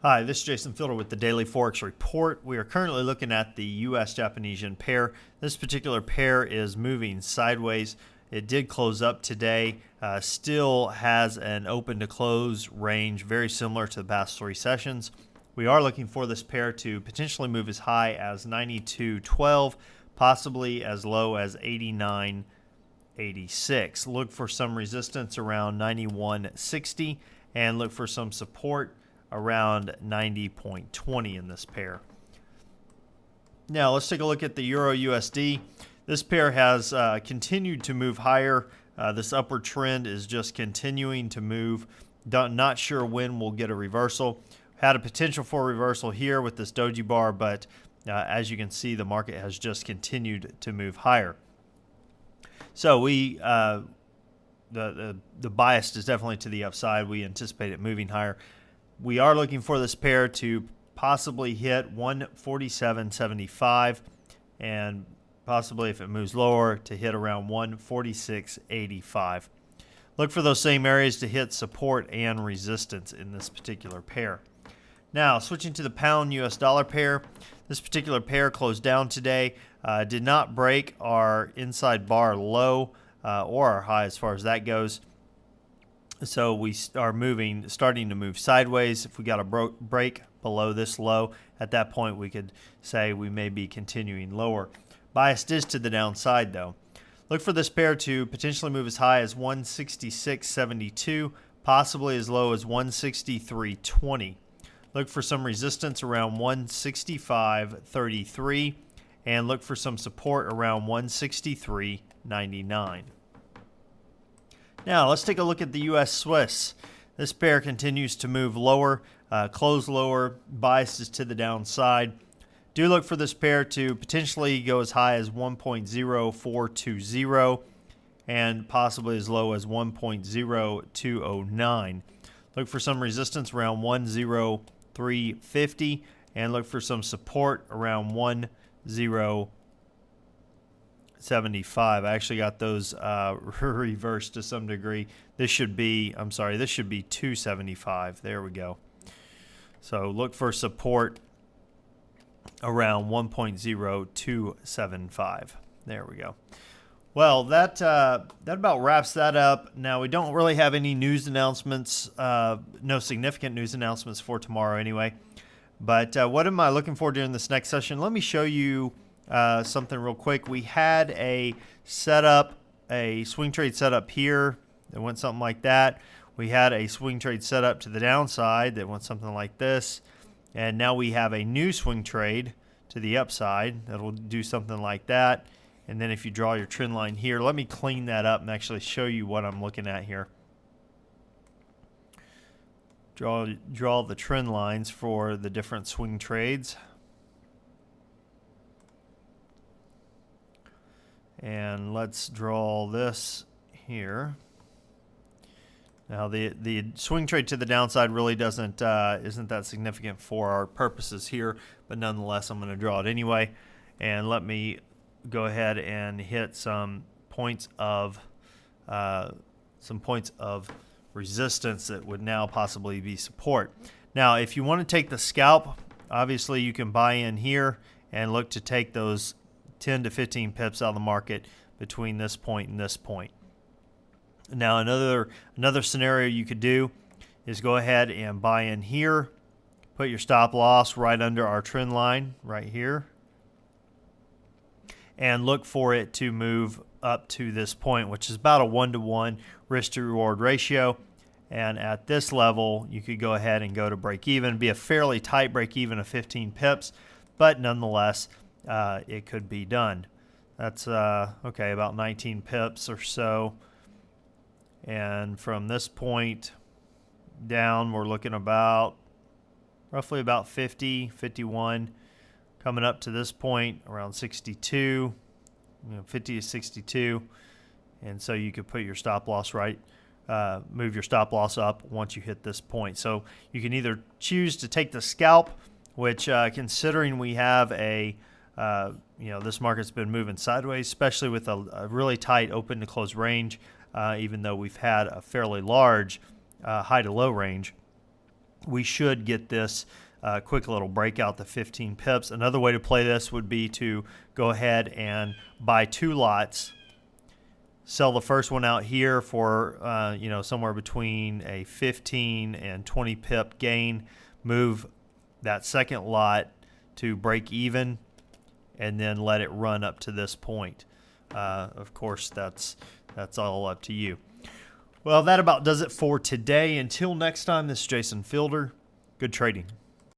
Hi, this is Jason Fielder with the Daily Forex Report. We are currently looking at the US Japanese yen pair. This particular pair is moving sideways. It did close up today, still has an open to close range very similar to the past three sessions. We are looking for this pair to potentially move as high as 92.12, possibly as low as 89.86. Look for some resistance around 91.60 and look for some support around 90.20 in this pair. Now let's take a look at the Euro USD. This pair has continued to move higher. This upward trend is just continuing to move. Not sure when we'll get a reversal. Had a potential for a reversal here with this doji bar, but as you can see, the market has just continued to move higher. So the bias is definitely to the upside. We anticipate it moving higher. We are looking for this pair to possibly hit 147.75 and possibly, if it moves lower, to hit around 146.85. Look for those same areas to hit support and resistance in this particular pair. Now, switching to the pound US dollar pair, this particular pair closed down today, did not break our inside bar low or our high as far as that goes. So we are starting to move sideways. If we got a break below this low, at that point we could say we may be continuing lower. Biased is to the downside though. Look for this pair to potentially move as high as 166.72, possibly as low as 163.20. Look for some resistance around 165.33 and look for some support around 163.99. Now, let's take a look at the US Swiss. This pair continues to move lower, close lower, biases to the downside. Do look for this pair to potentially go as high as 1.0420 and possibly as low as 1.0209. Look for some resistance around 10350 and look for some support around 1.075. I actually got those reversed to some degree. This should be 275. There we go. So look for support around 1.0275. There we go. Well, that about wraps that up. Now, we don't really have any news announcements, no significant news announcements for tomorrow anyway. But what am I looking for during this next session? Let me show you something real quick. We had a setup, a swing trade setup here that went something like that. We had a swing trade setup to the downside that went something like this. And now we have a new swing trade to the upside that'll do something like that. And then if you draw your trend line here, let me clean that up and actually show you what I'm looking at here. Draw the trend lines for the different swing trades. And let's draw this here. Now the swing trade to the downside really isn't that significant for our purposes here, but nonetheless I'm going to draw it anyway. And let me go ahead and hit some points of resistance that would now possibly be support. Now, if you want to take the scalp, obviously you can buy in here and look to take those 10 to 15 pips out of the market between this point and this point. Now, another scenario you could do is go ahead and buy in here, put your stop loss right under our trend line right here, and look for it to move up to this point, which is about a 1-to-1 risk to reward ratio. And at this level, you could go ahead and go to break even. It'd be a fairly tight break even of 15 pips, but nonetheless, it could be done. That's okay, about 19 pips or so. And from this point down, we're looking about roughly about 50, 51. Coming up to this point around 62, 50 to 62. And so you could put your stop loss right, move your stop loss up once you hit this point. So you can either choose to take the scalp, which considering we have this market's been moving sideways, especially with a really tight open to close range, even though we've had a fairly large high to low range. we should get this quick little breakout to 15 pips. Another way to play this would be to go ahead and buy 2 lots, sell the first one out here for somewhere between a 15 and 20 pip gain, move that second lot to break even, and then let it run up to this point. Of course, that's all up to you. Well, that about does it for today. Until next time, this is Jason Fielder. Good trading.